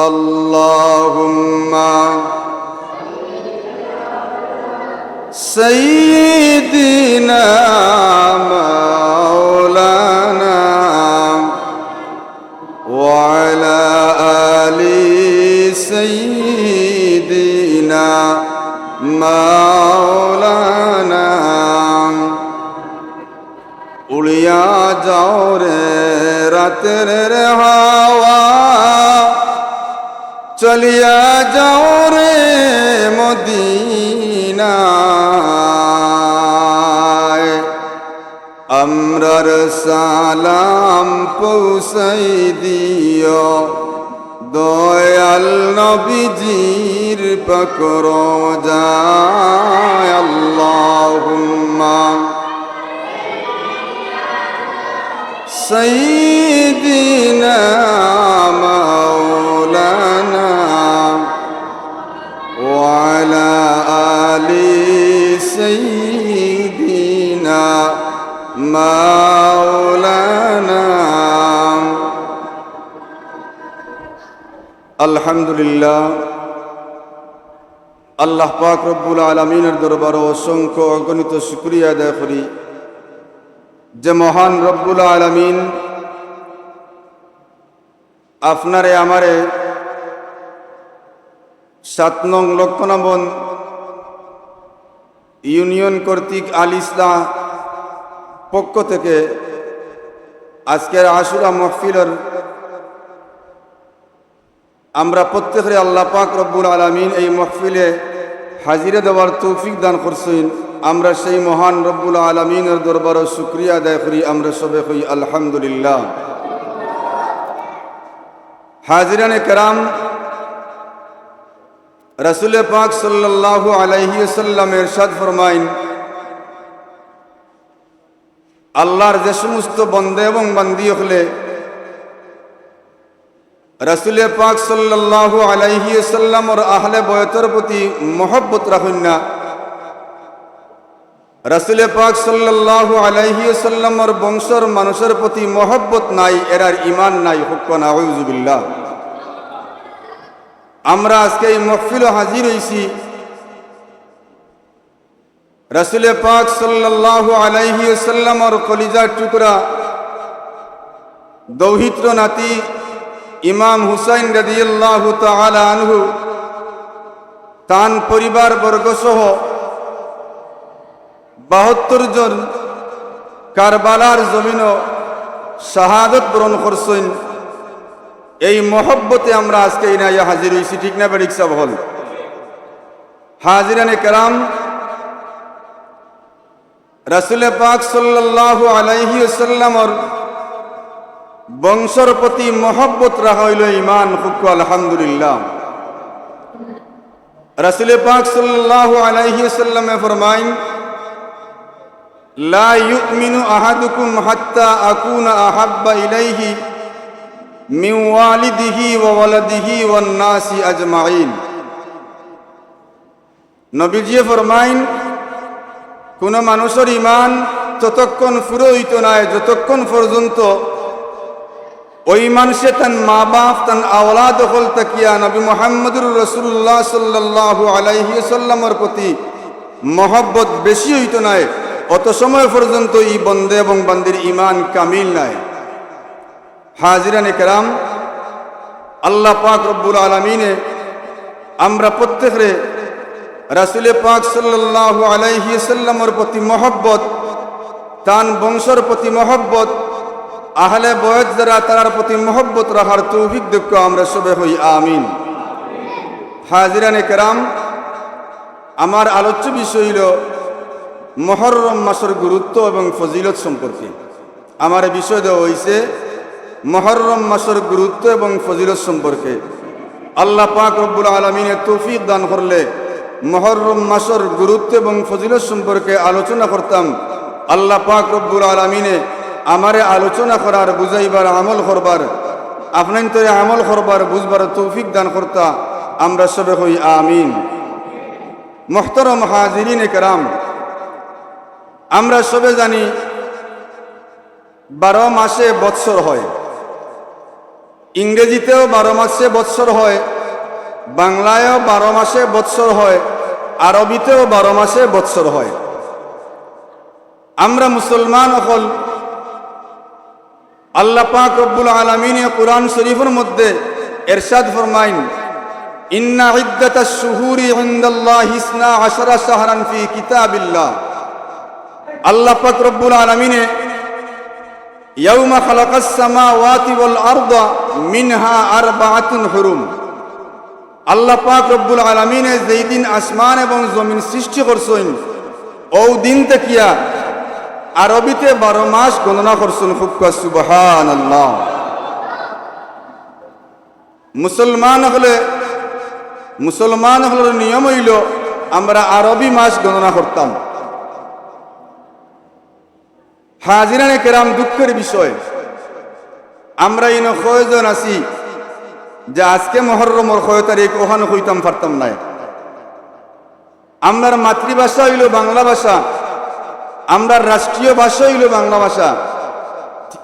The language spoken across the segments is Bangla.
আল্লাহুম্মা সাইয়্যিদিনা মাওলানা ওয়া আলা আলি সাইয়্যিদিনা মাওলানা। উড়িয়া যাও রে রাতের হাওয়া, চলিয়া যাও রে মদিনায়। আমরার সালাম পৌঁছাই দিও দয়াল নবীজির পাক রওজায়। আল্লাহুম্মা সাইয়্যিদিনা মাওলানা ওয়া আলা আলি সাইয়্যিদিনা মাওলানা। আলহামদুলিল্লাহ, আল্লাহ পাক রব্বুল আলামিনের দরবারে অসংখ্য অগণিত শুকরিয়া আদায় করি যে মহান রব্বুল আলামিন আপনারে আমারে 7 নং লক্ষণাবন ইউনিয়ন কর্তৃক আল ইসলাহ পক্ষ থেকে আজকের আশুরা মাহফিলের আমরা প্রত্যেকে আল্লাহ পাক রব্বুল আলামিন এই মাহফিলে হাজিরা দেওয়ার তৌফিক দান করছেন। আমরা সেই মহান রব্বুল আলামিনের দরবারে শুকরিয়া আদায় করি। আমরা সবে কই আলহামদুলিল্লাহ। হাজিরানে কেরাম, রাসূল পাক সাল্লাল্লাহু আলাইহি ওয়াসাল্লাম ইরশাদ ফরমাইন, আল্লাহর যে সমস্ত বন্দে এবং বান্দি হলে রাসূল পাক সাল্লাল্লাহু আলাইহি ওয়াসাল্লাম আর আহলে বয়তের প্রতি মহব্বত রাখেন না, রাসূল পাক সাল্লাল্লাহু আলাইহি ওয়াসাল্লাম আর বংশের মানুষের প্রতি মহব্বত নাই, এরার ঈমান নাই। হুক্কা নাউযু বিল্লাহ। আমরা আজকে এই মাহফিলে হাজির হইছি রাসূল পাক সাল্লাল্লাহু আলাইহি ওয়াসাল্লাম আর কলিজার টুকরা দৌহিত্র নাতি ইমাম হুসাইন রাদিয়াল্লাহু তাআলা আনহু তান পরিবার বর্গ সহ 72 জন কারবালার জমিনও শাহাদত বরণ করছেন। এই মহব্বতে আমরা আজকে ইনাইয়া হাজির হইছি, ঠিক না বেঠিক সব হল। হাজিরানে কেরাম, রাসূল পাক সাল্লাল্লাহু আলাইহি ওয়াসাল্লামর বংশের প্রতি মহব্বত রাখা হইল ঈমান। হুক্কু আলহামদুলিল্লাহ। রাসূল পাক সাল্লাল্লাহু আলাইহি ওয়াসাল্লামে ফরমাইন, লা ইউমিনু আহাদুকুম হাত্তা আকুনা আহাব্বা ইলাইহি মিন ওয়ালিদিহি ওয়া ওয়ালাদিহি ওয়ান নাসি আজমাইন। নবীজি ফরমাইন, কোন মানুষের ঈমান ততক্ষণ পুরো হইত না যতক্ষণ পর্যন্ত ওই মানুষে তান মা বাপ তান আওলাদ হল তাকিয়া নবী মুহাম্মদুর রাসূলুল্লাহ সাল্লাল্লাহু আলাইহি ওয়াসাল্লামের প্রতি মহব্বত বেশি হইত না, অত সময় পর্যন্ত এই বন্দে এবং বান্দির ঈমান কামিল নাই। হাজিরানে কেরাম, আল্লাহ পাক রব্বুল আলামিনে আমরা প্রত্যেকে রাসূল পাক সাল্লাল্লাহু আলাইহি ওয়াসাল্লামের প্রতি মহব্বত, তান বংশের প্রতি মহব্বত, আহলে বয়ত যারা তার প্রতি মহব্বত রাখার তৌফিক দিক আমরা সবে হই আমিন। হাজিরানে কেরাম, আমার আলোচ্য বিষয় হইল মুহররম মাসের গুরুত্ব এবং ফজিলত সম্পর্কে। আমার বিষয় দেওয়া হয়েছে মুহররম মাসের গুরুত্ব এবং ফজিলত সম্পর্কে। আল্লাহ পাক রব্বুল আলামিনের তৌফিক দান করলে মুহররম মাসের গুরুত্ব এবং ফজিলত সম্পর্কে আলোচনা করতাম। আল্লাহ পাক রব্বুল আলামিনে আমারে আলোচনা করার, বুঝাইবার, আমল করবার, আপনার আমল করবার, বুঝবার তৌফিক দান করতা আমরা সবে হই আমিন। মুহতারাম হাজিরিন কেরাম, আমরা সবে জানি 12 মাসে বৎসর হয়। ইংরেজিতেও 12 মাসে বৎসর হয়, বাংলায়ও 12 মাসে বৎসর হয়, আরবিতেও 12 মাসে বৎসর হয়। আমরা মুসলমান হল আল্লাহ পাক রব্বুল আলামিন কুরআন শরীফের মধ্যে ইরশাদ ফরমাইন, ইন্না ইদ্দাতাশ শুহুরি ইনদাল্লাহি 12 শাহরান ফি কিতাবিল্লাহ। আল্লাহ পাক রব্বুল আলামিন ইয়াউমা খালাকাস সামাওয়াতি ওয়াল আরদা মিনহা আরবাআতুন হুরুম। আল্লাহ পাক রব্বুল আলামিন যেই দিন আসমান এবং জমিন সৃষ্টি করছেন, ও দিন তেকিয়া আরবিতে 12 মাস গণনা করছেন। ফুক্কা সুবহানাল্লাহ। মুসলমান হলে নিয়ম হইল আমরা আরবি মাস গণনা করতাম। হাজিরানে কেরাম, দুঃখের বিষয় আমরা ইনো কয়জন আছি যে আজকে মুহররমের 6 তারিখ ওখানে হইতাম পারতাম না। আমরার মাতৃভাষা হইল বাংলা ভাষা, আমরার রাষ্ট্রীয় ভাষা হইল বাংলা ভাষা,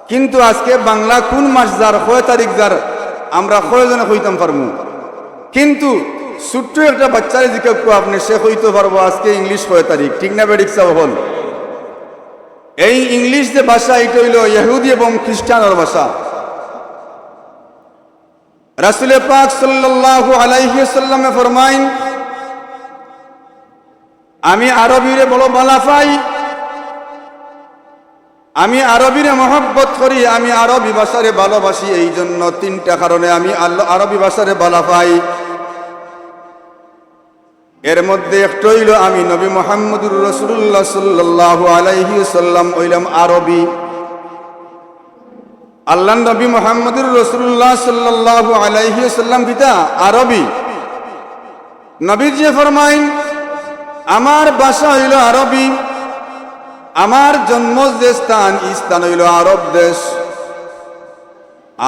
কিন্তু আজকে বাংলা কোন মাস যার 6 তারিখ যার আমরা কয়জনে হইতাম পারবো। কিন্তু ছোট্ট একটা বাচ্চারে জিজ্ঞাসা আপনি সে হইতে পারবো আজকে ইংলিশ 6 তারিখ, ঠিক না বেডিক সাহ হল। এই ইংলিশ যে ভাষা এটা হইল ইহুদি এবং খ্রিস্টানের ভাষা। রাসূল পাক সাল্লাল্লাহু আলাইহি ওয়াসাল্লামে ফরমাইন, আমি আরবিরে বড় ভালো পাই, আমি আরবিরে মহব্বত করি, আমি আরবি ভাষারে ভালোবাসি। এই জন্য 3টা কারণে আমি আরবি ভাষারে ভালো পাই। এর মধ্যে একটা হইল আমি নবী মুহাম্মদুর রাসূলুল্লাহ সাল্লাল্লাহু আলাইহি ওয়াসাল্লাম হইলাম আরবি। আল্লাহর নবী মুহাম্মদুর রাসূলুল্লাহ সাল্লাল্লাহু আলাইহি ওয়াসাল্লাম পিতা আরবি। নবীজি ফরমাইন, আমার ভাষা হইল আরবি, আমার জন্ম যে স্থান হইল আরব দেশ।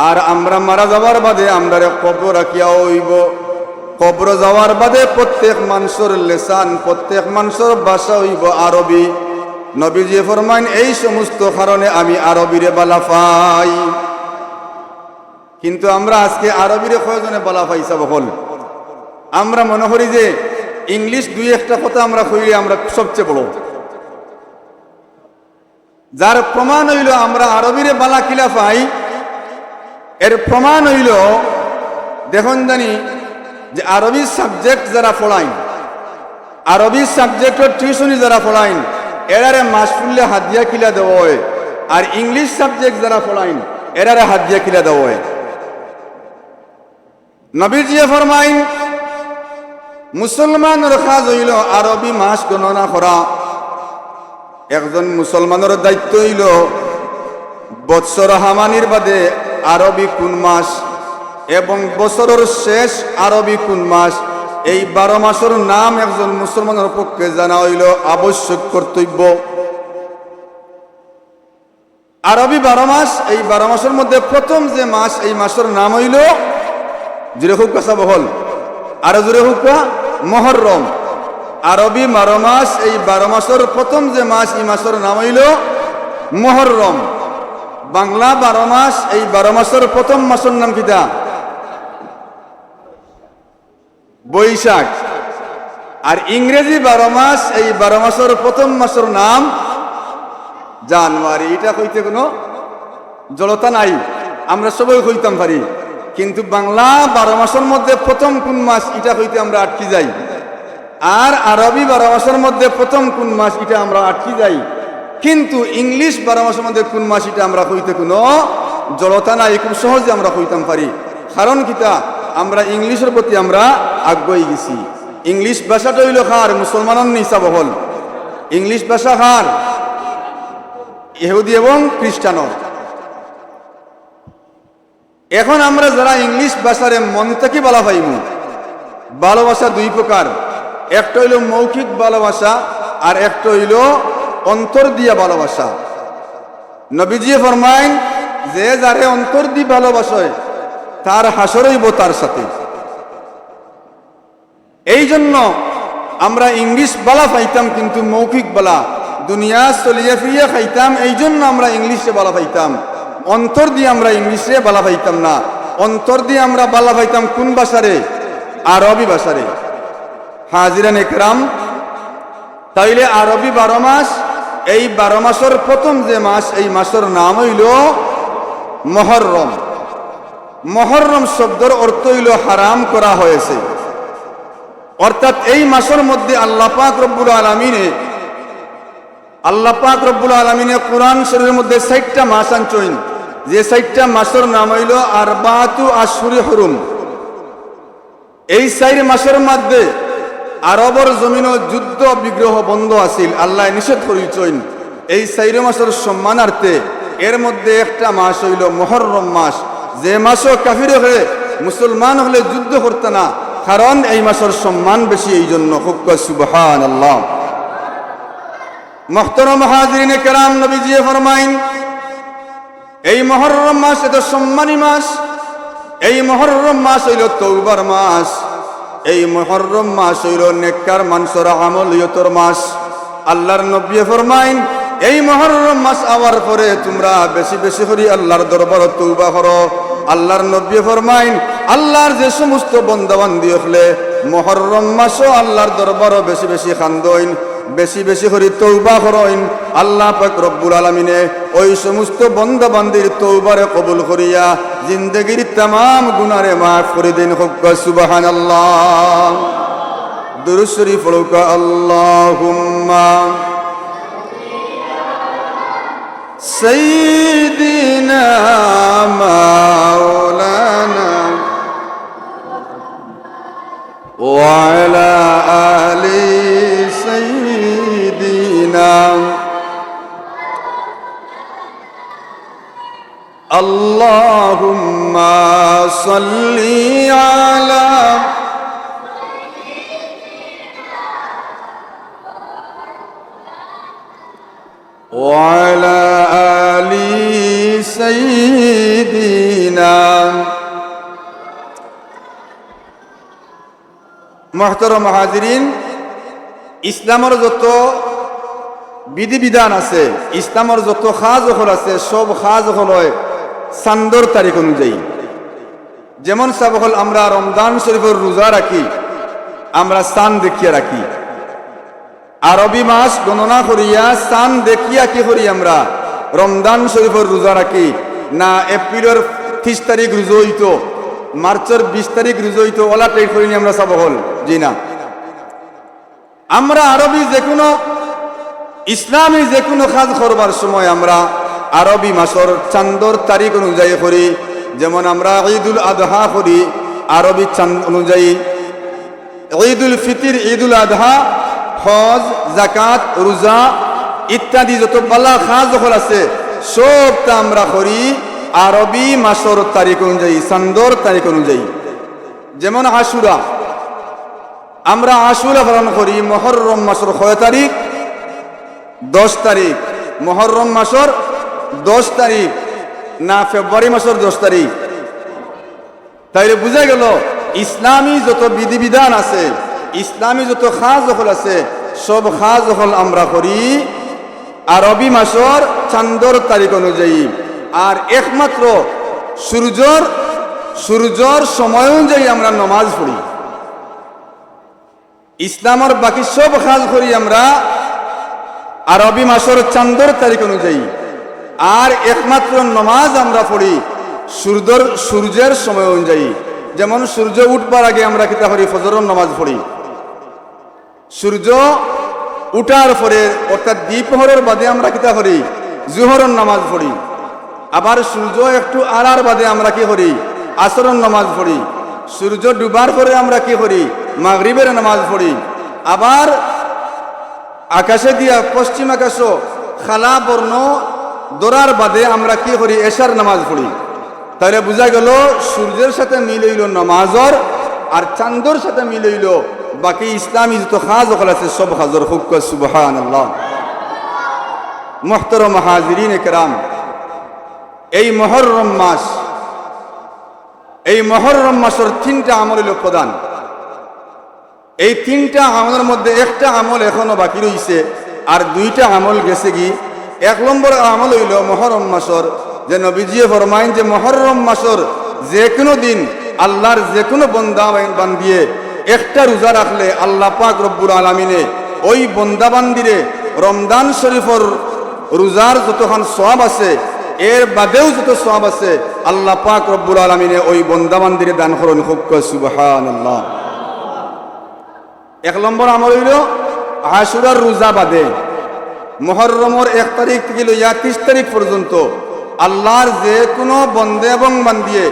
আর আমরা মারা যাওয়ার বাদে আমরা কবর রাখিয়া হইব। কবর যাওয়ার বাদে প্রত্যেক মানুষের লেসান, প্রত্যেক মানুষের ভাষা হইব আরবি। নবীজি ফরমাইন, এই সমস্ত কারণে আমি আরবিরে বালা পাই। কিন্তু আমরা আজকে আরবিরে কয়জনে বালা পাইছা বল? আমরা মনে করি যে ইংলিশ 2-1টা কথা আমরা কইলে আমরা সবচেয়ে বড়। যার প্রমাণ হইল আমরা আরবিরে বালা কিলা পাই, এর প্রমাণ হইল দেখুন জানি যে আরবি সাবজেক্ট যারা পড়াইন, আরবি সাবজেক্টের টিউশনি যারা পড়াইন, এরারে মাস ফুললে হাত দিয়া কিলা দেওয়া হয়। আর ইংলিশ সাবজেক্ট যারা পড়াইন এরারে হাত দিয়া কিলা দেওয়া হয়। নবীজি ফরমাইন, মুসলমানের কাজ হইল আরবি মাস গণনা করা। একজন মুসলমানের দায়িত্ব হইল বৎসর হামানির বাদে আরবি কোন মাস এবং বছরের শেষ আরবি কোন মাস, এই 12 মাসের নাম একজন মুসলমানের পক্ষে জানা হইল আবশ্যক কর্তব্য। আরবি 12 মাস, এই 12 মাসের মধ্যে প্রথম যে মাস, এই মাসের নাম হইল জুড়ে হুক কাসা বহল, আরো জুড়ে হুকা মুহররম। আরবি 12 মাস, এই 12 মাসের প্রথম যে মাস, এই মাসের নাম হইল মুহররম। বাংলা 12 মাস, এই 12 মাসের প্রথম মাসের নাম কিতা? বৈশাখ। আর ইংরেজি 12 মাস, এই 12 মাসের প্রথম মাসের নাম জানুয়ারি। এটা কইতে কোনো জড়তা নাই, আমরা সবাই কইতাম পারি। কিন্তু বাংলা 12 মাসের মধ্যে প্রথম কোন মাস এটা কইতে আমরা আটকি যাই। আর আরবি 12 মাসের মধ্যে প্রথম কোন মাস এটা আমরা আটকি যাই। কিন্তু ইংলিশ 12 মাসের মধ্যে কোন মাস এটা আমরা কইতে কোনো জড়তা নাই, খুব সহজে আমরা কইতাম পারি। কারণ কিতা, আমরা ইংলিশের প্রতি আমরা আগ্রহী গেছি। ইংলিশ ভাষাটা হইল খার মুসলমানের নিসা বহল। ইংলিশ ভাষা খার ইহুদি এবং খ্রিস্টানর। এখন আমরা যারা ইংলিশ ভাষারে মন থেকে বলা পাইব, ভালোবাসা 2 প্রকার। একটা হইল মৌখিক ভালোবাসা, আর একটা হইল অন্তর দিয়া ভালোবাসা। নবীজি ফরমাইন, যে যারে অন্তর দি ভালোবাসে তার হাসর হইব তার সাথে। এই জন্য আমরা ইংলিশ বালা পাইতাম, কিন্তু মৌখিক বালা দুনিয়া চলিয়ে ফিরিয়ে খাইতাম। এই জন্য আমরা ইংলিশে বালা পাইতাম, অন্তর দিয়ে আমরা ইংলিশে বালা পাইতাম না। অন্তর দিয়ে আমরা বালা পাইতাম কোন ভাষারে? আরবি ভাষারে। হাজিরান একরাম, তাইলে আরবি 12 মাস, এই 12 মাসের প্রথম যে মাস, এই মাসের নাম হইল মুহররম। মুহররম শব্দের অর্থ হইল হারাম করা হয়েছে। অর্থাৎ এই মাসের মধ্যে আল্লাহ পাক রব্বুল আলামিনে কোরআন শরীফের মধ্যে 60টা মাস আনছেন, যে 60টা মাসের নাম হইল আরবাতু আশহুরি হুরুম। এই 4 মাসের মধ্যে আরবর জমিনও যুদ্ধ বিগ্রহ বন্ধ আছিল, আল্লাহ নিষেধ করিছেন। এই 4 মাসের সম্মানার্থে এর মধ্যে একটা মাস হইল মুহররম মাস, যে মাসও কাফির হলে মুসলমান হলে যুদ্ধ করতে না, কারণ এই মাসের সম্মান বেশি, এই জন্য। খুব সুবহানাল্লাহ। মুহতারাম হাজিরিনে কেরাম, নবীজি ফরমাইন এই মুহররম মাস এত সম্মানী মাস। এই মুহররম মাস হইল তওবার মাস। এই মুহররম মাস হইল নেককার মানুষের আমলিয়তর মাস। আল্লাহর নবী ফরমাইন এই মুহররম মাস আওয়ার পরে তোমরা বেশি বেশি করে আল্লাহর দরবারে তওবা করো। আল্লাহর নবী ফরমাইন আল্লাহর যে সমস্ত বান্দাবান্দি হলে মুহররম মাসও আল্লাহর দরবারে বেশি বেশি খান্দইন, বেশি বেশি করে তওবা করেন, আল্লাহ পাক রব্বুল আলামিনে ওই সমস্ত বান্দা বান্দির তওবারে কবুল করিয়া জিন্দেগীর तमाम গুনাহে মাফ করে দেন। সুবহানাল্লাহ। দুরূদ শরীফ পড়ো। আল্লাহুম্মা সাইয়্যিদিনা মাওলানা ওয়া আলা আলি সাইয়্যিদিনা আল্লাহুম্মা সাল্লি আলা ওয়া আলা আলি সাইয়্যিদিনা। মুহতারাম হাজিরিন, ইসলামের যত বিধিবিধান আছে, ইসলামের যত খাজ হল আছে, সব খাজ হল চান্দর তারিখ অনুযায়ী। যেমন সব হল আমরা রমজান শরীফের রোজা রাখি, আমরা চাঁদ দেখিয়া রাখি। আরবি মাস গণনা করিয়া চাঁদ দেখিয়া কি করি আমরা রমজান শরীফের রোজা রাখি না? এপ্রিলের 30 তারিখ রোজা হইতো, মার্চের 20 তারিখ রোজা হইতো, ওলা টাইপ করিনি আমরা সব হল। জি না, আমরা আরবি যে কোনো ইসলামী যে কোনো কাজ করবার সময় আমরা আরবি মাসের চাঁদর তারিখ অনুযায়ী করি। যেমন আমরা ঈদুল আদহা করি আরবি চাঁদ অনুযায়ী, ঈদুল ফিতর, ঈদুল আদহা, হজ, জাকাত, রোজা ইত্যাদি যত বালা কাজ হল আছে সবটা আমরা করি আরবি মাসের তারিখ অনুযায়ী, চাঁদর তারিখ অনুযায়ী। যেমন আশুরা, আমরা আশুরা পালন করি মুহররম মাসের 6 তারিখ, 10 তারিখ। মুহররম মাসের 10 তারিখ না ফেব্রুয়ারি মাসের 10 তারিখ। তাইলে বুঝা গেল ইসলামী যত বিধিবিধান আছে, ইসলামী যত খাজ হল আছে, সব খাজ হল আমরা করি আরবি মাসের চাঁদর তারিখ অনুযায়ী। আর একমাত্র সূর্যর সময় অনুযায়ী আমরা নামাজ পড়ি। ইসলামের বাকি সব কাজ করি আমরা আরবি মাসের চাঁদর তারিখ অনুযায়ী। আর একমাত্র নামাজ আমরা পড়ি সূর্যের সময় অনুযায়ী। যেমন সূর্য উঠবার আগে আমরা কিতা করি? ফজরের নামাজ পড়ি। সূর্য উঠার পরে অর্থাৎ দ্বিপ্রহরের বাদে আমরা কিতা করি? জোহরের নামাজ পড়ি। আবার সূর্য একটু আড়ার বাদে আমরা কি করি? আসরের নামাজ পড়ি। সূর্য ডুবার পরে আমরা কি করি? মাগরিবের নামাজ পড়ি। আবার আকাশে দিয়া পশ্চিম আকাশ খালা বর্ণ দরার বাদে আমরা কি করি? এশার নামাজ পড়ি। তাহলে বোঝা গেল সূর্যের সাথে মিল হইল নামাজর, আর চাঁদর সাথে মিল হইল বাকি ইসলামী যত খাজ ওখানে আছে সব খাজর। খুব সুবহানাল্লাহ। মুহতারাম হাজিরিন কেরাম, এই মুহররম মাস, এই মুহররম মাসের 3টা আমল হইল প্রধান। এই 3টা আমলের মধ্যে একটা আমল এখনো বাকি রয়েছে, আর 2টা আমল গেছে কি। 1 নম্বর আমল হইল মুহররম মাসের, যে নবীজি ফরমাইন যে মুহররম মাসের যে কোনো দিন আল্লাহর যে কোনো বন্দা বান্দিয়ে একটা রোজা রাখলে আল্লাহ পাক রব্বুল আলামিনে ওই বন্দা বান্দিরে রমজান শরীফর রোজার যতক্ষণ সওয়াব আছে এর বাদেও যত সওয়াব আছে আল্লাহ পাক রব্বুল আলামিনে ওই বন্দা বান্দিরে দান করেন। খুব সুবহানাল্লাহ। 1 নম্বর আমল হইল আশুরার রোজা বাদে মুহররমের 1 তারিখ থেকে লইয়া 30 তারিখ পর্যন্ত আল্লাহর যে কোনো বন্দে এবং বান্দিয়ে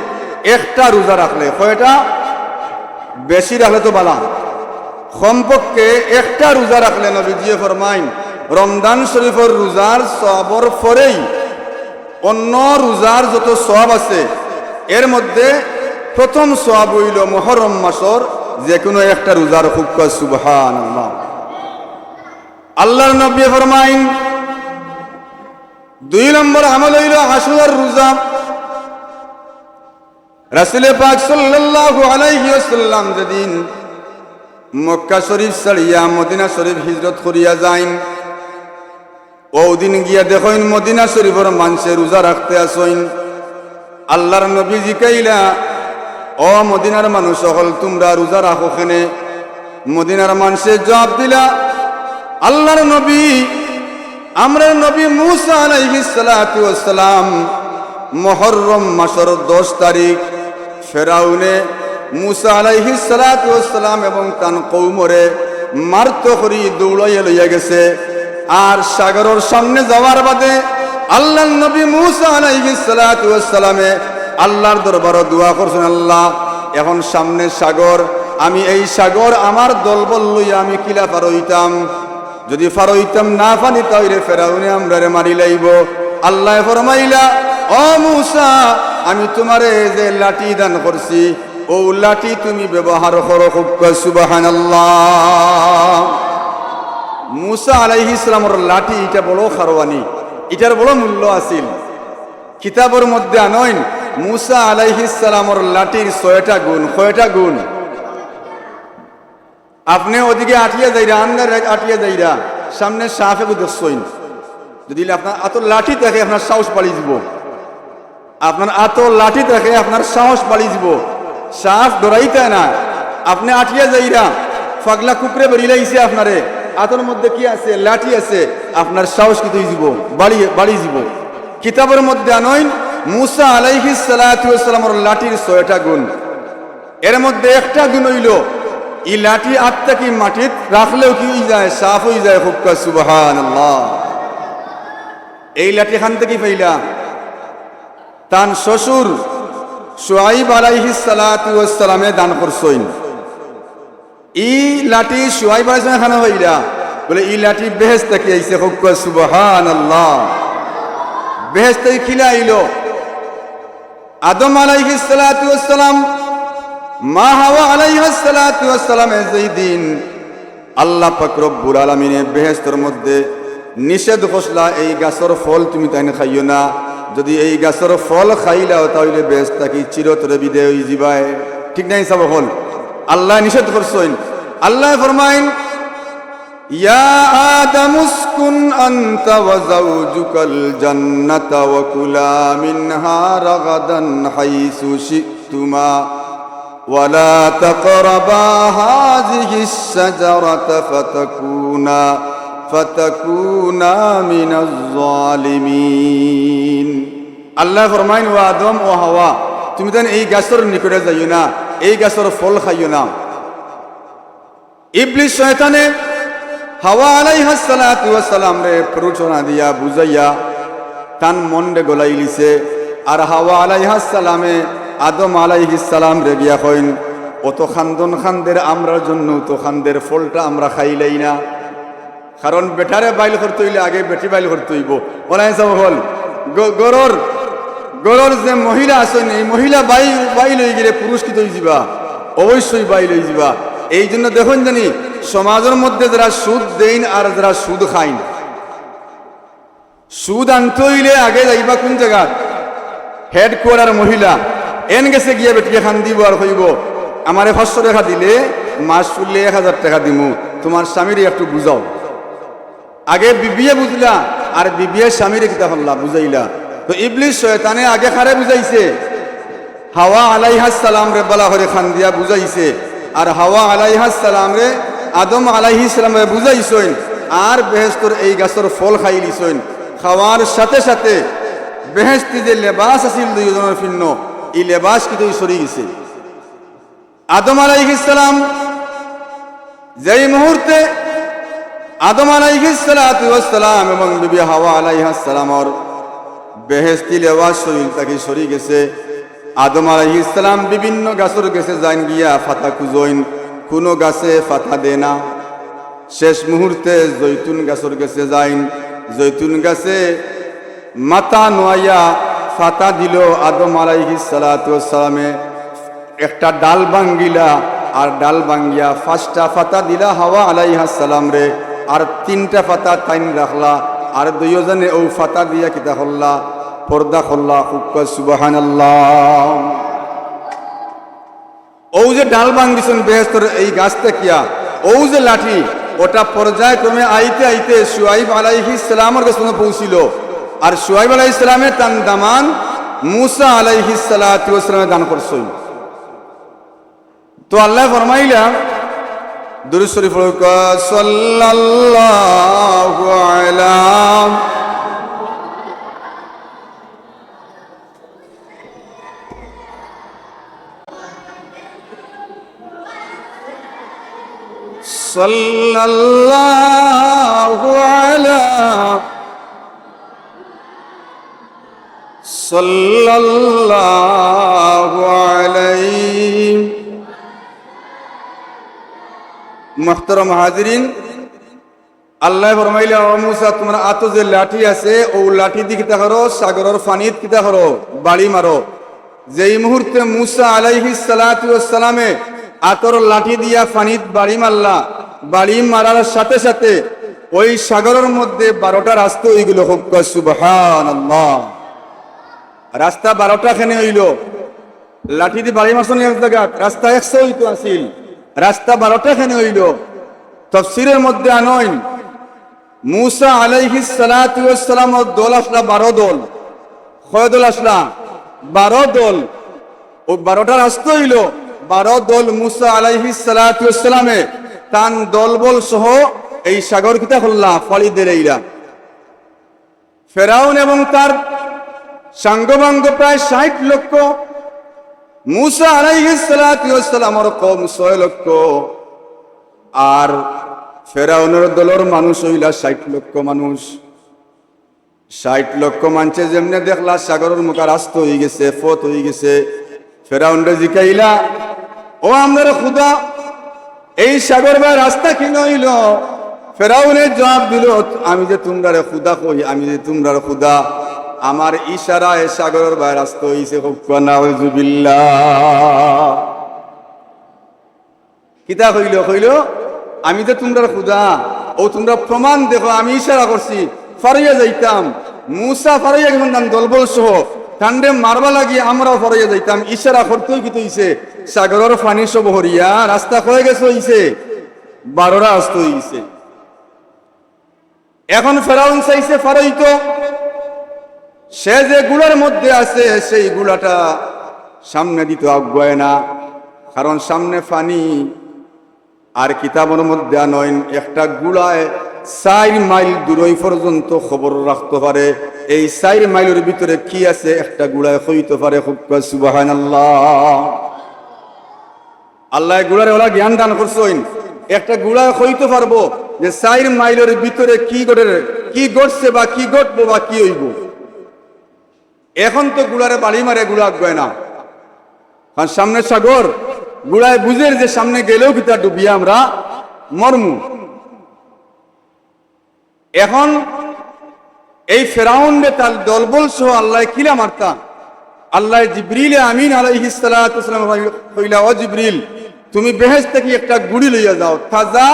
একটা রোজা রাখলে, কয়টা? বেশি রাখলে তো বালা, কমপক্ষে একটা রোজা রাখলে নবীজি ফরমাইন রমজান শরীফের রোজার সওয়াবর পরেই অন্য রোজার যত সওয়াব আছে এর মধ্যে প্রথম সওয়াব হইল মুহররম মাসের যে কোনো একটা রোজার। খুব সুবহানাল্লাহ। আল্লাহর নবী ফরমাইন 2 নম্বর আমল হইল আশুরার রোজা। রাসূল পাক সাল্লাল্লাহু আলাইহি ওয়াসাল্লাম যেদিন মক্কা শরীফ ছাড়িয়া মদিনা শরীফ হিজরত করিয়া যাইন, ওদিন গিয়া দেখইন মদিনা শরীফের মানুষে রোজা রাখতে আসইন। আল্লাহর নবী জিকাইলা, ও মদিনার মানুষ সকল তোমরা রোজা রাখো কেনে? মদিনার মানুষে জবাব দিলা, আল্লাহর নবী, আমরা নবী মূসা আলাইহিস সালাতু ওয়াস সালাম মুহররম মাসের 10 তারিখ ফেরাউনে মূসা আলাইহিস সালাতু ওয়াস সালাম এবং তান কওমরে মারতে করি দৌড়াইয়া লইয়া গেছে। আর সাগরের সামনে যাওয়ার বাদে আল্লাহর নবী মূসা আলাইহিস সালাতু ওয়াস সালামে আল্লাহর দরবারে দোয়া করছেন, আল্লাহ এখন সামনে সাগর, আমি এই সাগর আমার দলবল লইয়া আমি কিলা পার হইতাম, যদি পার হইতাম না পানি তাইলে ফেরাউনে আমরারে মারি লাইব। আল্লাহ ফরমাইলা, ও মূসা, আমি তোমারে যে লাঠি দান করছি ও লাঠি তুমি ব্যবহার করো। খুব সুবহানাল্লাহ। মূসা আলাইহিস সালামের লাঠি এটা বড় খারওয়ানি, এটার বড় মূল্য আছিল। কিতাবের মধ্যে আনইন মূসা আলাইহিস সালামের লাঠির 6টা গুণ। কয়টা গুণ? আপনি ওদিকে আটিয়া যাইরা, আন্দার আটিয়া যাইরা, সামনে সাফে দেখছইন, যদি আপনার আত লাঠি থাকে আপনার সাহস বাড়ি যাব, আপনার আত লাঠি থাকে আপনার সাহস বাড়ি যাব, সাফ ডরাইতে না। আপনি আটিয়া যাইরা ফাগলা কুকুরে বেরিলাইছে আপনারে, আতর মধ্যে কি আছে? লাঠি আছে, আপনার সাহস কিন্তু যাব, বাড়ি যাব। কিতাবের মধ্যে আনইন মূসা আলাইহিস সালাতু ওয়াস সালামের লাঠির 6টা গুণ। এর মধ্যে একটা গুণ হইল এই লাঠি আত্মা কি মাটিত রাখলেও কি হয়ে যায়? সাফ হয়ে যায়। খুব সুবহানাল্লাহ। এই লাঠি খান থেকে পাইলা তান শ্বশুর শুআইব আলাইহিস সালাতু ওয়াস সালামে দান করছইন। এই লাঠি শুআইব আলাইহিস সালাম খানা হইলা বলে এই লাঠি বেহেশত থেকে আইছে। খুব সুবহানাল্লাহ। বেহেশত থেকে খিলা আইলো আদম আলাইহিস সালাতু ওয়াস সালাম, মা হাওয়া আলাইহিস সালাতু ওয়াস সালামে যেই দিন আল্লাহ পাক রব্বুল আলামিনে বেহেশতের মধ্যে নিষেধ করলা, এই গাছের ফল তুমি তাই খাইও না, যদি এই গাছের ফল খাইলাও তাহলে বেহেশত কি চিরতরে বিদায় হয়ে যাবায়। ঠিক নাই সব হল আল্লাহ নিষেধ করছেন। আল্লাহ ফরমাইন, ইয়া আদম উসকুন আনতা ওয়া যাওজুকাল জান্নাতা ওয়া কুলা মিনহা রাগাদান হাইসু শিতুমা ولا تقربا هذه الشجرة فتكونا من الظالمين। আল্লাহ ফরমাইন, ও আদম ও হাওয়া, তুমি তো এই গাছের নিকটে যাইও না, এই গাছের ফল খাইও না। ইবলিস শয়তানে হাওয়া আলাইহিস সালাতু ওয়াস সালাম রে প্ররোচনা দিয়া বুঝাইয়া তান মন্ডে গলাই লিছে। আর হাওয়া আলাইহিস সালামে আদম আলাইহিস সালাম রে গিয়া কইন, অত খান্দন খান্দের আমরার জন্য তো খান্দের ফলটা আমরা খাইলাই না, কারণ বেটারে বাইল করতে হইলে আগে বেটি বাইল করতে হইব। বলাই সব হল গরর যে মহিলা আসেন, এই মহিলা বাইল হয়ে গেলে পুরুষ কি তৈ যাবা, অবশ্যই বাইল হয়ে যাবা। এই জন্য দেখুন জানি সমাজের মধ্যে যারা সুদ দেন আর যারা সুদ খাইন, সুদ আনতে হইলে আগে যাইবা কোন জায়গা? হেডকোয়ার্টার মহিলা এন গেছে গিয়ে বেটিকে খান দিব আর কইব, আমারে 500 টাকা দিলে মাস ফুললে 1000 টাকা দিমু, তোমার স্বামীর একটু বুঝাও। আগে বিবিয়ে বুঝলা আর বিবিয়ে স্বামীর কিতা হল্লা বুঝাইলা। তো ইবলিস শয়তানে আগে খারে বুঝাইছে, হাওয়া আলাইহিস সালাম রে বলা করে খান দিয়া বুঝাইছে, আর হাওয়া আলাইহিস সালাম রে আদম আলাইহিস সালাম রে বুঝাইছেন, আর বেহেশতর এই গাছের ফল খাই লিছেন। খাওয়ার সাথে সাথে বেহেশতি যে লেবাস আছিল দুইজনের ফিন্ন, এই লেবাস কিন্তু সরে গেছে। আদম আলাইহিস সালাম যেই মুহূর্তে আদম আলাইহিস সালাম এবং বিবি হাওয়া আলাইহিস সালামর বেহেশতি লেবাস শরীর থেকে সরে গেছে। আদম আলাইহিস সালাম বিভিন্ন গাছের গেছে যাইন গিয়া ফাতা খুঁজইন, কোনো গাছে ফাতা দে না। শেষ মুহূর্তে জৈতুন গাছের গেছে যাইন, জৈতুন গাছে মাথা নোয়াইয়া ফাতা দিল। আদম আলাইহিস সালামে একটা ডাল ভাঙ্গিলা, আর ডাল ভাঙ্গিয়া 5টা ফাতা দিলা হাওয়া আলাইহিস সালাম রে, আর 3টা ফাতা টাইন রাখলা, আর দুইজনে ও ফাতা দিয়া কিতা হল্লা পর্দা হল্লা। হুক্কা সুবহানাল্লাহ। ও যে ডাল ভাঙ্গিছেন বেহেশতর এই গাছটা কিয়া, ও যে লাঠি ওটা পর্যায়ক্রমে আইতে আইতে শুআইব আলাইহিস সালামের কাছে পৌঁছিল, আর শুআইব আলাইহিস সালামের তান দামান মুসা আলাইহিস সালামে দান করছেন। তো আল্লাহ ফরমাইলা দুরূদ শরীফ পড়ো, সাল্লাল্লাহু আলা সাল্লাল্লাহু আলা সাল্লাল্লাহু আলাইহি। মুহতারাম হাজিরিন, আল্লাহ ফরমাইলা ও মুসা তোমার আতো যে লাঠি আছে ও লাঠি দিয়ে কিতা করো, সাগরের পানিত কিতা করো, বাড়ি মারো। যেই মুহূর্তে মুসা আলাইহিস সালামে আতর লাঠি দিয়া পানিত বাড়ি মারলা, বাড়ি মারার সাথে সাথে ওই সাগরের মধ্যে 12টা রাস্তা হইগুলো। হুক্কা সুবহানাল্লাহ। রাস্তা 12টা খানে হইল। লাঠি দিয়ে বাড়ি মারছেন এক জায়গা, রাস্তা 100 হইতো আসিল, রাস্তা 12টা খানে হইল। তাফসীরের মধ্যে আনইন মুসা আলাইহিস সালাম দল আসলা 12 দল। কয় দল আসলা? 12 দল। ও 12টা রাস্তা হইল। 12 দল মুসা আলাইহিস সালামে তান দলবল সহ এই সাগর কিতা হল্লা ফালি দেইলা। ফেরাউন এবং তার সাঙ্গবাঙ্গ প্রায় 60 লক্ষ, মুসা আলাইহিস সালামের কওম 6 লক্ষ, আর ফেরাউনের দলের মানুষ হইলা 60 লক্ষ মানুষ। 60 লক্ষ মানুষে যেমনে দেখলা সাগরের মুখা রাস্তা হয়ে গেছে, পথ হয়ে গেছে, ফেরাউনরে জিকাইলা ও আমাদের খুদা এই সাগর বা রাস্তা কি নইল? ফেরাউনের জবাব দিল আমি যে তোমরা খুদা কই, আমি যে তোমরা খুদা, আমার ইশারায় সাগরের বা রাস্তা হইছে। নাউযুবিল্লাহ। কিতা কইল? কইল আমি যে তোমরা খুদা, ও তোমরা প্রমাণ দেখো, আমি ইশারা করছি ফারাইয়া যাইতাম। মুসা ফারাইয়া গেছেন তান দলবল সহ, ঠান্ডে মারবা লাগি আমরাও ফারাইয়া যাইতাম। ইশারা করতেই কি হইছে, সাগরের পানি সব হরিয়া রাস্তা হয়ে গেছে হইছে, 12টা রাস্তা হইছে। এখন ফেরাউন চাইছে ফারাইতো, সে যে গুলার মধ্যে আছে সেই গুলাটা সামনে দিতে আগ্রয় না, কারণ সামনে পানি। আর কিতাবের মধ্যে আনইন একটা গুলায় 4 মাইল দূরই পর্যন্ত খবর রাখতে পারে। এই 4 মাইলের ভিতরে কি আছে একটা গুলায় হইতে পারে। সুবহানাল্লাহ। আল্লাহ গুলারে ওলা জ্ঞান দান করছেন, একটা গুলায় হইতে পারবো যে 4 মাইলের ভিতরে কি ঘটছে বা কি ঘটবো বা কি হইব। এখন তো গুলারে বাড়ি মারে গুলা আগ্রয় না, কারণ সামনে সাগর। গুলায় বুঝের যে সামনে গেলেও কিতা ডুবিয়া আমরা মরমু। এখন এই ফেরাউনরে তার দলবল সহ আল্লাহ কিলা মারতা। আল্লাহ জিবরিল আমিন আলাইহিস সালাম কইলা, ও জিবরিল তুমি বেহেশত থেকে একটা গুড়ি লইয়া যাও, তাজা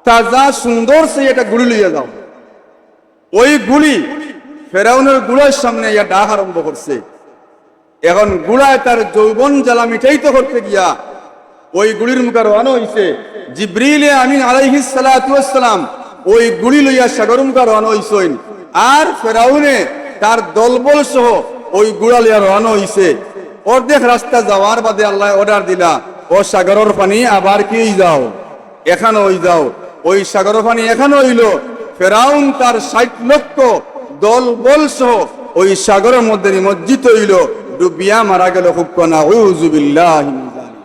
তাজা সুন্দর সে একটা গুড়ি লইয়া যাও। ওই গুড়ি ফেরাউনের গুড়ার সামনে ইয়া ডাক আরম্ভ করছে। এখন গুড়ায় তার যৌবন জ্বালা মিঠাইতে করতে গিয়া ওই গুড়ির মুখে রওনা হইছে। জিবরিল আমিন আলাইহিস সালাম ওই গুড়ি লইয়া সাগর মুখে রওনা হইছেন, আর ফেরাউনে তার দলবল সহ ওই গুড়া লইয়া রওনা হইছে। অর্ধেক রাস্তা যাওয়ার বাদে আল্লাহ অর্ডার দিলা, ও সাগরের পানি আবার কি যাও, এখানে ওই যাও। ওই সাগরের পানি এখানে হইল, ফেরাউন তার 60 লক্ষ দল বল সহ ওই সাগরের মধ্যে নিমজ্জিত হইল, ডুবিয়া মারা গেল। হুক্কনা উযু বিল্লাহি মিন যালিক।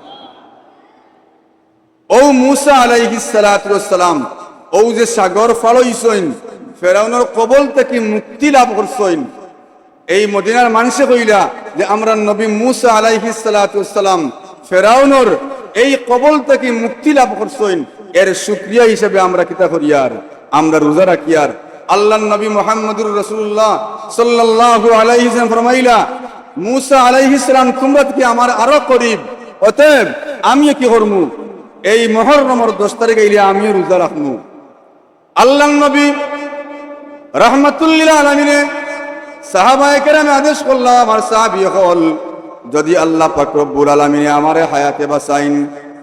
ও মুসা আলাইহিস সালাতু ওয়াস সালাম ও যে সাগর ফালইছইন, ফেরাউনের কবল থেকে মুক্তি লাভ করছইন, এই মদিনার মানুষে কইলা যে আমরা নবী মুসা আলাইহিস সালাতু ওয়াস সালাম ফেরাউনের এই কবল থেকে মুক্তি লাভ করছইন, এর শুকরিয়া হিসেবে আমরা কিতা করিয়ার, আমরা রোজা রাখিয়ার। আল্লাহর নবী মুহাম্মদুর রাসূলুল্লাহ সাল্লাল্লাহু আলাইহি ওয়াসাল্লাম ফরমাইলা, মুসা আলাইহিস সালাম তোমরা কি আমার আরো করিব, অতএব আমি কি করমু, এই মুহররমের 10 তারিখে ইলে আমি রোজা রাখমু। আল্লাহর নবী রাহমাতুল লিল আলামিন সাহাবায়ে কেরামে আদেশ করলা, আমার সাহাবী হল, যদি আল্লাহ পাক রব্বুল আলামিন আমারে হায়াতে বাঁচাইন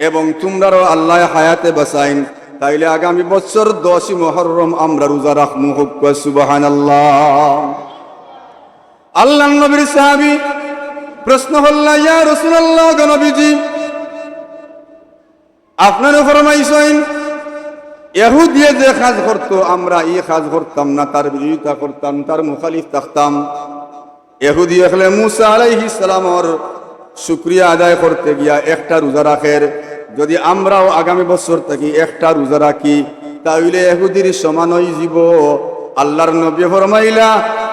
এবং তোমরাও আল্লাহ হায়াতে বাঁচাইন, তাইলে আগামী বছর 10 মুহররম আমরা রোজা রাখমু। হুক সুবহানাল্লাহ। আল্লাহর নবীর সাহাবী প্রশ্ন হল, ইয়া রাসূলুল্লাহ, নবীজি আপনারা ফরমাইছেন ইহুদিয়ে যে কাজ করতো আমরা এই কাজ করতাম না, তার বিরোধিতা করতাম, তার মুখালিফ থাকতাম। ইহুদি হলে মুসা আলাইহিস সালামের শুকরিয়া আদায় করতে গিয়া একটা রোজা রাখের, যদি আমরাও আগামী বছর থেকে একটা রোজা রাখি তাইলে ইহুদির সমান হয়ে যাব। আল্লাহর নবী ফরমাইলা,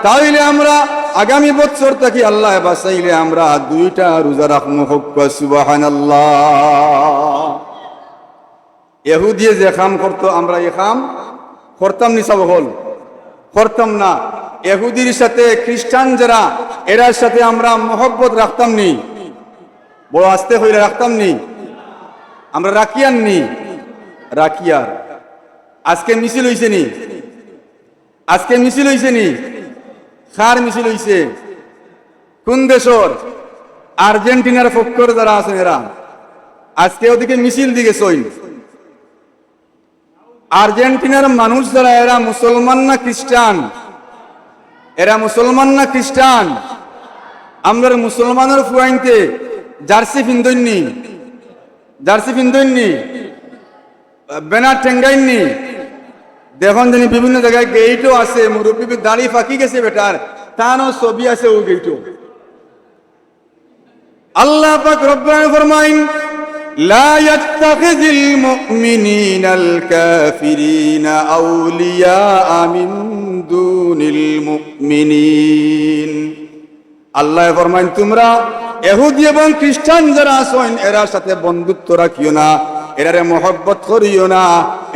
তাইলে আমরা আগামী বছর থেকে আল্লাহ বাঁচাইলে আমরা 2টা রোজা রাখমু। হুক সুবহানাল্লাহ। ইহুদিয়ে যে কাম করতো আমরা এই কাম করতাম নি, সব হল করতাম না। ইহুদির সাথে খ্রিস্টান যারা এরার সাথে আমরা মহব্বত রাখতাম নি, বড় আস্তে হইলে রাখতাম নি, আমরা রাখিয়ান নি, রাখিয়ার। আজকে মিছিল হইছে নি, আজকে মিছিল হইছে নি, খার মিছিল হইছে কোন দেশর, আর্জেন্টিনার পক্ষের যারা আছেন এরা আজকে ওদিকে মিছিল দিকে সইন। আর্জেন্টিনার মানুষ যারা এরা মুসলমান না খ্রিস্টান, এরা মুসলমান না খ্রিস্টান, আমরা মুসলমানের ফুয়াইনতে জার্সি ফিন্দইননি, জার্সি ফিন্দইননি, ব্যানার টেঙ্গাইননি। দেখুন জানি বিভিন্ন জায়গায় গেইটও আছে, মুরব্বী দাড়ি ফাঁকি গেছে বেটার, তারও ছবি আছে ও গেইটও। আল্লাহ পাক রব্বুল ফরমাইন, লা ইয়াত্তাখিযিল মুমিনিনাল কাফিরিনা আউলিয়া মিন দুনিল মুমিনিন। আল্লাহ ফরমাইন, তোমরা ইহুদি এবং খ্রিস্টান যারা আছেন এরার সাথে বন্ধুত্ব রাখিও না, এরারে মহব্বত করিও না,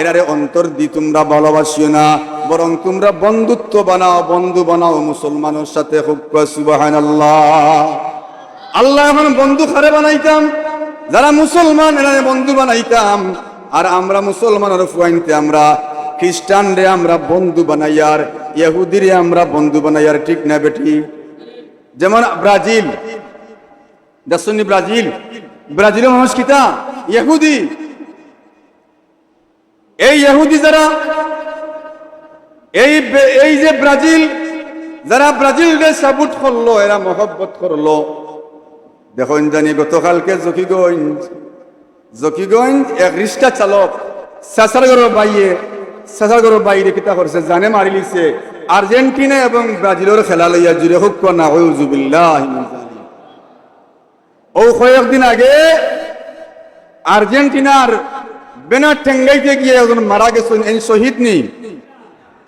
এরারে অন্তর দি তোমরা ভালোবাসিও না, বরং তোমরা বন্ধুত্ব বানাও, বন্ধু বানাও মুসলমানের সাথে। হুক সুবহানাল্লাহ। আল্লাহ এখন বন্ধু কারে বানাইতাম, যারা মুসলমান এরারে বন্ধু বানাইতাম, আর আমরা মুসলমানের ফুয়াইনতে আমরা খ্রিস্টান রে আমরা বন্ধু বানাইয়ার, ইহুদিরে আমরা বন্ধু বানাইয়ার। ঠিক না বেটি? যেমন ব্রাজিল দেখছনি, ব্রাজিল, ব্রাজিলের মানুষ কিতা ইহুদি। এই ইহুদি যারা এই যে ব্রাজিল, যারা ব্রাজিলকে সাপোর্ট করলো, এরা মহব্বত করলো। দেখুন জানি গতকালকে জকিগঞ্জ এক রিক্সা চালক সাসারগড়ের বাইরে কিতা করছে জানে মারি লিছে আর্জেন্টিনা এবং ব্রাজিলের খেলা লইয়া জুড়ে। হুক না উযু বিল্লাহি মিন যালিক। ও কয়েকদিন আগে আর্জেন্টিনার ব্যানার ঠেঙ্গাইতে গিয়ে একজন মারা গেছেন। এন শহীদ নি,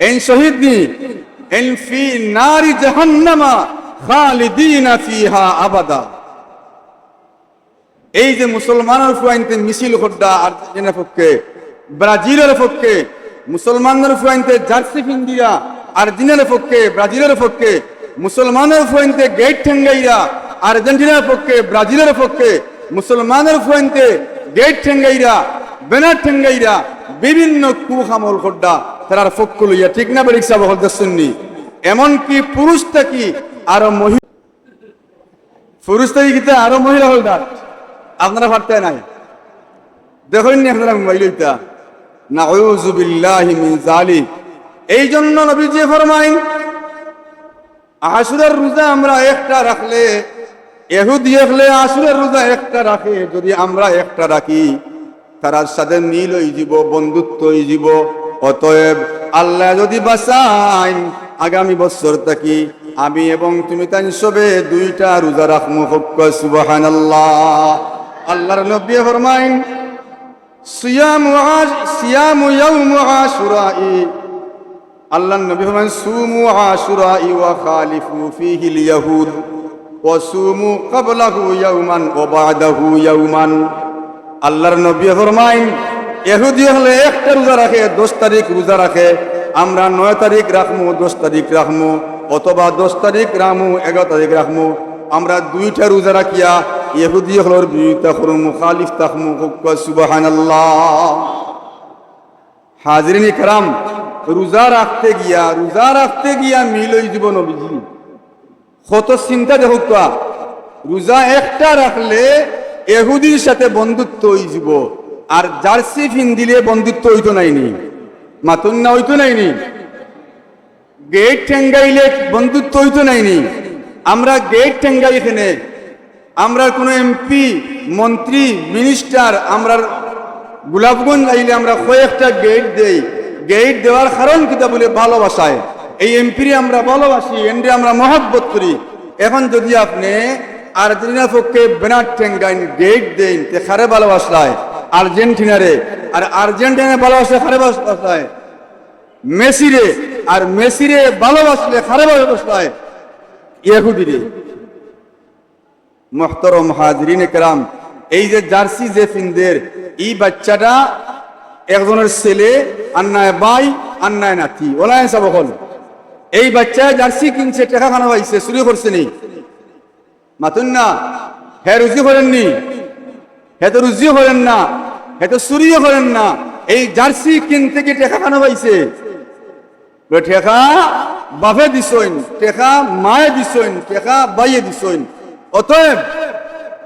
এন শহীদ নি, এন ফি নারি জাহান্নামা খালিদিনা ফিহা আবাদা। এই যে মুসলমানের ফুয়াইনতে মিছিল হড্ডা আর্জেন্টিনার পক্ষে, ব্রাজিলের পক্ষে, মুসলমানের ফুয়াইনতে জার্সি ফিন্দিরা আর্জেন্টিনার পক্ষে, ব্রাজিলের পক্ষে, মুসলমানের ফুয়াইনতে গেট ঠেঙ্গাইরা আর্জেন্টিনার পক্ষে, ব্রাজিলের পক্ষে, মুসলমানের ফুয়াইনতে গেট ঠেঙ্গাইরা, ব্যানার ঠেঙ্গাইরা, বিভিন্ন কুখামল হড্ডা তার পক্ষ লইয়া। ঠিক না বেরিক সাহেব হল শুননি। এমনকি পুরুষ থাকি আরো মহিলা, পুরুষ থাকি কিন্তু আরো মহিলা হলদার আপনারা ভাবতে নাই। দেখুন আপনারা মহিলা না, উযু বিল্লাহি মিন যালিক। এই জন্য নবীজি ফরমাইন, আশুরার রোজা আমরা একটা রাখলে এহুদি হলে আসলে রোজা একটা রাখে, যদি আমরা একটা রাখি তারার সাথে মিল হয়ে যাব, বন্ধুত্ব হয়ে যাব। অতএব আল্লাহ যদি বাঁচাইন আগামী বছর থাকি আমি এবং তুমি তাই সবে 2টা রোজা রাখমু। সুবহানাল্লাহ। আল্লাহর নবী ফরমাইন সিয়ামু ইয়াউমু আশুরাই, আল্লাহর নবী ফরমাইন সুমু আশুরাই ওয়া খালিফু ফীহিল ইয়াহুদ ওয়া সুমু ক্বাবলাহু ইয়াওমান ওয়া বা'দাহু ইয়াওমান। আল্লাহর নবী ফরমাইন ইহুদি হলে একটা রোজা রাখে, 10 তারিখ রোজা রাখে, আমরা 9 তারিখ রাখমু, 10 তারিখ রাখমু, অথবা 10 তারিখ রাখমু, 11 তারিখ রাখমু। আমরা 2টা রোজা রাখিয়া ইহুদি হলোর বিরুদ্ধে করু, মুখালিফ তাকমু। সুবহানাল্লাহ। হাজিরিন ইকরাম, রোজা রাখতে গিয়া মিল হয়ে যাব নবীজি। কত চিন্তা দেখো, রোজা একটা রাখলে এহুদির সাথে বন্ধুত্ব হয়ে যাব, আর জার্সি দিলে বন্ধুত্ব হইতো নাইনি, মাতুন না হইতো নাইনি, গেট ঠেঙ্গাইলে বন্ধুত্ব হইতো নাইনি। আমরা গেট ঠেঙ্গাই এখানে, আমরা কোনো এমপি মন্ত্রী মিনিস্টার আমরা গোলাপগঞ্জ আইলে আমরা কয়েকটা গেট দেই। গেট দেওয়ার কারণ কিতা বলে ভালোবাসায়, এই এমপিরে আমরা ভালোবাসি, এন্ডে আমরা মহব্বত করি। এখন যদি আপনি আর্জেন্টিনার পক্ষে ব্যানার ঠেঙ্গাইন, গেট দেন, তে খারে ভালোবাসলায় আর্জেন্টিনারে, আর আর্জেন্টিনা ভালোবাসলে খারে ভালোবাসলায় মেসিরে, আর মেসিরে ভালোবাসলে খারে ভালোবাসলায় ইহুদিরে। মুহতারাম হাজিরিন کرام, এই যে জার্সি যে ফিনদের, এই বাচ্চাটা একজনের ছেলে, আন্নায় ভাই, আন্নায় নাতি, ওলাই সব হল। এই বাচ্চা জার্সি কিনছে, টাকা খানা পাইছে, চুরি করছে নি, মাতুন না, হে রুজি করেননি, হে তো রুজি করেন না, হে তো চুরিও করেন না। এই জার্সি কিনতে কি টাকা খানা পাইছে? টেকা বাপে দিছইন, টেকা মায়ে দিছইন, টেকা বাইয়ে দিছইন। অতএব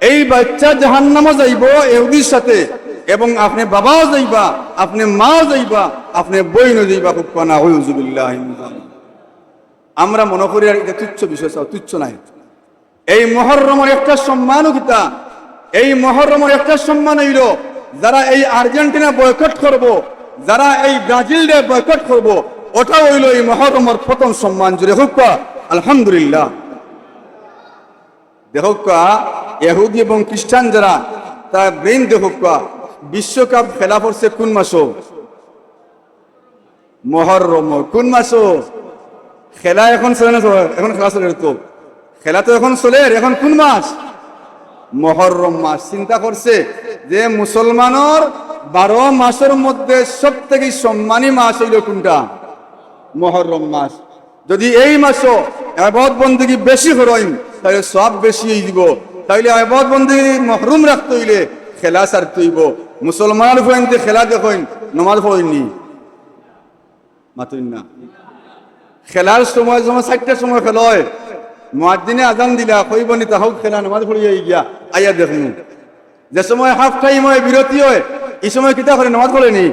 এই বাচ্চা জাহান্নামে যাইব ইহুদির সাথে, এবং আপনি বাবাও যাইবা, আপনি মাও যাইবা, আপনি বইনও যাইবা। আমরা মনে করি আর এটা তুচ্ছ বিষয়, তুচ্ছ নাই। এই মুহররমের একটা সম্মানও কিতা, এই মুহররমের একটা সম্মান হইল যারা এই আর্জেন্টিনা বয়কট করব, যারা এই ব্রাজিলকে বয়কট করব, ওটা হইল এই মুহররমের প্রথম সম্মান। জুড়ে হোক আলহামদুলিল্লাহ। দেখুক ইহুদি এবং খ্রিস্টান যারা, তার ব্রেন দেখুক, বিশ্বকাপ খেলা পড়ছে কোন মাসও? মুহররম। কোন মাসও খেলা এখন চলে না? এখন খেলা চলে তো, খেলা তো এখন চলে। এখন কোন মাস? মুহররম মাস। চিন্তা করছে যে মুসলমানের 12 মাসের মধ্যে সব থেকে সম্মানী মাস হইল কোনটা? মুহররম মাস। যদি এই মাসও ইবাদত বন্দেগী বেশি করেন তাহলে সব বেশি হয়ে যাব। তাইলে ইবাদত বন্দেগী মহরুম রাখতে হইলে খেলা ছাড়তে হইব। মুসলমানের ফোনতে খেলা দেখেন, নমাজ পড়েননি, মাতুন না। খেলার সময় যখন 4টার সময় খেলা হয়, মুয়াজ্জিনে আজান দিলা কইবনি তাহাও খেলা নামাজ পড়িয়ে গিয়া আইয়া দেখুন। যে সময় হাফ টাইম হয়, বিরতি হয়, এই সময় কিতা করে? নামাজ পড়েনি,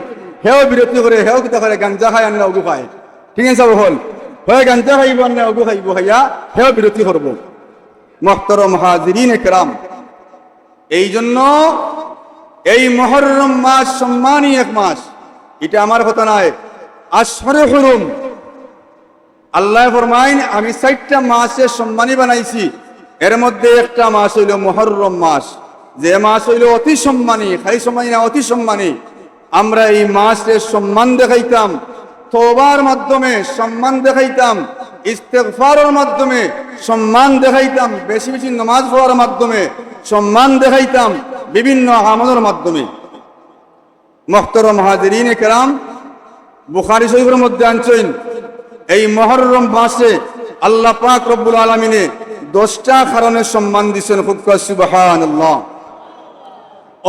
হেও বিরতি করে, হেও কিতা করে? গাঞ্জা খায়, আনলে অগু খায়। ঠিক আছে হল, হয়ে গাঞ্জা খাইব, আনলে অগু খাইব, খাইয়া হেও বিরতি করব। মুহতারাম হাজিরিন کرام, এই জন্য এই মুহররম মাস সম্মানী এক মাস। এটা আমার কথা নয়, আশরে হুরুম। আল্লাহ ফরমাইন আমি 4টা মাসে সম্মানী বানাইছি, এর মধ্যে একটা মাস হইল মুহররম মাস, যে মাস হইল অতি সম্মানী। খালি সম্মানী না, অতি সম্মানী। আমরা এই মাসে সম্মান দেখাইতাম, তওবার মাধ্যমে সম্মান দেখাইতাম, ইস্তেগফারের মাধ্যমে সম্মান দেখাইতাম, বেশি বেশি নামাজ পড়ার মাধ্যমে সম্মান দেখাইতাম, বিভিন্ন আমলের মাধ্যমে। মুহতারাম হাজিরিন کرام, বুখারী শরীফের মধ্যে আনছেন এই মুহররম মাসে আল্লাহ পাক রব্বুল আলামিনে 10টা কারণে সম্মান দিয়েছেন। সুবহানাল্লাহ।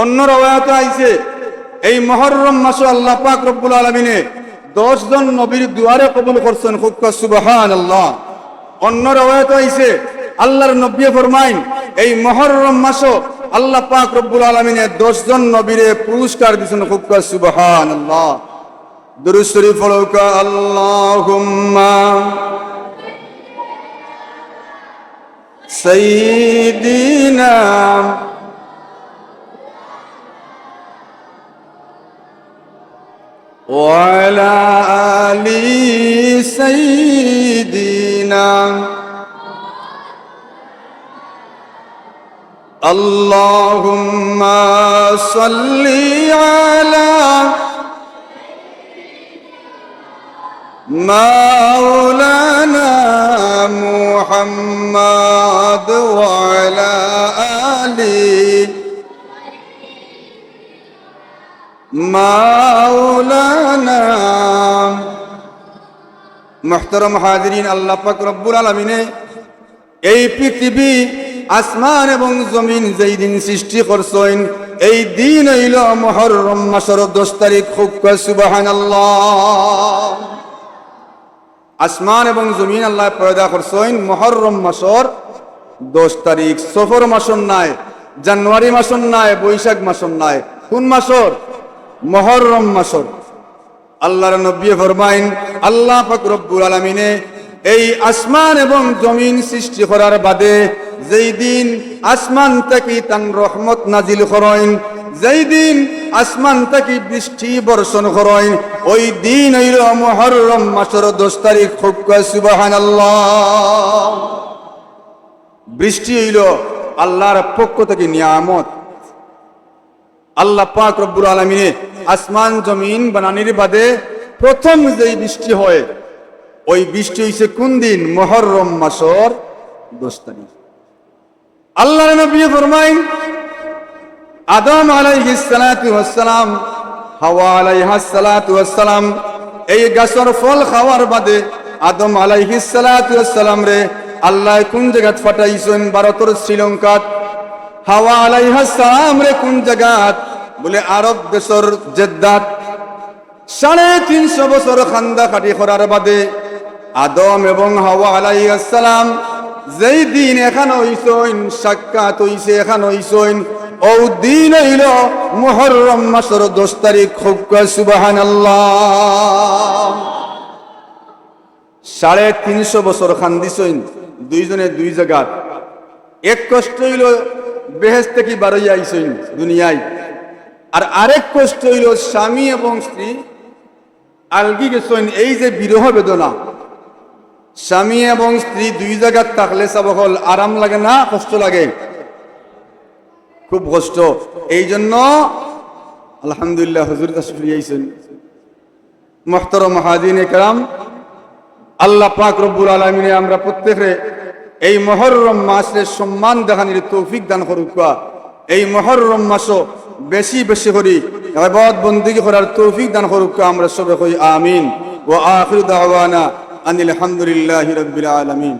অন্য রওয়ায়াতে আইছে এই মুহররম মাসে আল্লাহ পাক রব্বুল আলামিনে 10 জন নবীর দুয়ারে কবুল করছেন। সুবহানাল্লাহ। অন্য রওয়ায়াতে আইছে আল্লাহর নবী ফরমাইন এই মুহররম মাসে আল্লাহ পাক রব্বুল আলামিনে 10 জন নবীরে পুরস্কার দিয়েছেন। সুবহানাল্লাহ। দুরূদ শরীফ পড়ুকা আল্লাহুম্মা سيدنا وعلى آل سيدنا اللهم صل على مولانا محمد وعلى آله مولانا محترم حاضرین আল্লাহ পাক রব্বুল আলামিনে এই পৃথিবী আসমান এবং জমিন যেই দিন সৃষ্টি করছেন এই দিন হইল মুহররম মাসের 10 তারিখ। সুবহানাল্লাহ। আসমান এবং জমিন আল্লাহ পয়দা করছেন মুহররম মাসের 10 তারিখ। সফর মাসের নাই, জানুয়ারি মাসের নাই, বৈশাখ মাসের নাই, কোন মাসের? মুহররম মাসের। আল্লাহর নবী ফরমাইন আল্লাহ পাক রব্বুল আলামিনে এই আসমান এবং জমিন সৃষ্টি করার বাদে যেই দিন আসমান থেকে তান রহমত নাজিল করেন, যেই দিন আসমান থেকে বৃষ্টি বর্ষণ করেন, ওই দিন হইল মুহররম মাসের 10 তারিখ। সুবহানাল্লাহ। বৃষ্টি হইল আল্লাহর পক্ষ থেকে নিয়ামত। আল্লাহ পাক রব্বুল আলামিনে আসমান জমিন বানানির বাদে প্রথম যেই বৃষ্টি হয় ওই বৃষ্টি হইছে কোন দিন? মুহররম মাসের 10 তারিখ। আল্লাহর নবী ফরমাইন আদম আলাইহিস সালাতু ওয়াস সালাম, হাওয়া আলাইহাস সালাতু ওয়াস সালাম এই গাছের ফল খাওয়ার বাদে আদম আলাইহিস সালাতু ওয়াস সালাম রে আল্লাহ কোন জায়গাত ফাটাইছেন? ভারতের শ্রীলঙ্কাত। হাওয়া আলাইহাস সালাম রে কোন জায়গাত? বলে আরব দেশের জেদ্দাত। 350 বছর খান্দা কাটি করার বাদে আদম এবং হাওয়া আলাইহিস সালাম যেই দিন এখানে হইছেন, সাক্ষাৎ হইছে, এখানে হইছেন, ও দিন হইল মুহররম মাসের 10 তারিখ। সুবহানাল্লাহ। 350 বছর খান্দিছেন দুইজনে দুই জায়গাত। এক কষ্ট হইল বেহেশত থেকে বারই আইছেন দুনিয়ায়, আর আরেক কষ্ট হইল স্বামী এবং স্ত্রী আলগি গেছেন। এই যে বিরহ বেদনা, স্বামী এবং স্ত্রী দুই জায়গাত থাকলে সাবহল আরাম লাগে না? কষ্ট লাগে, খুব কষ্ট। এই জন্য আলহামদুলিল্লাহ হুজুর তাশরীফ আইছেন। মুহতারাম হাজিরিনে কেরাম, আল্লাহ পাক রব্বুল আলামিনে আমরা প্রত্যেকে এই মুহররম মাসের সম্মান দেখানোর তৌফিক দান করুক। এই মুহররম মাসও বেশি বেশি করে ইবাদত বন্দেগী করার তৌফিক দান করুক। আমরা সবাই কই আমিন। ওয়া আখিরু দাওয়ানা আনিল হামদুলিল্লাহি রাব্বিল আলামিন।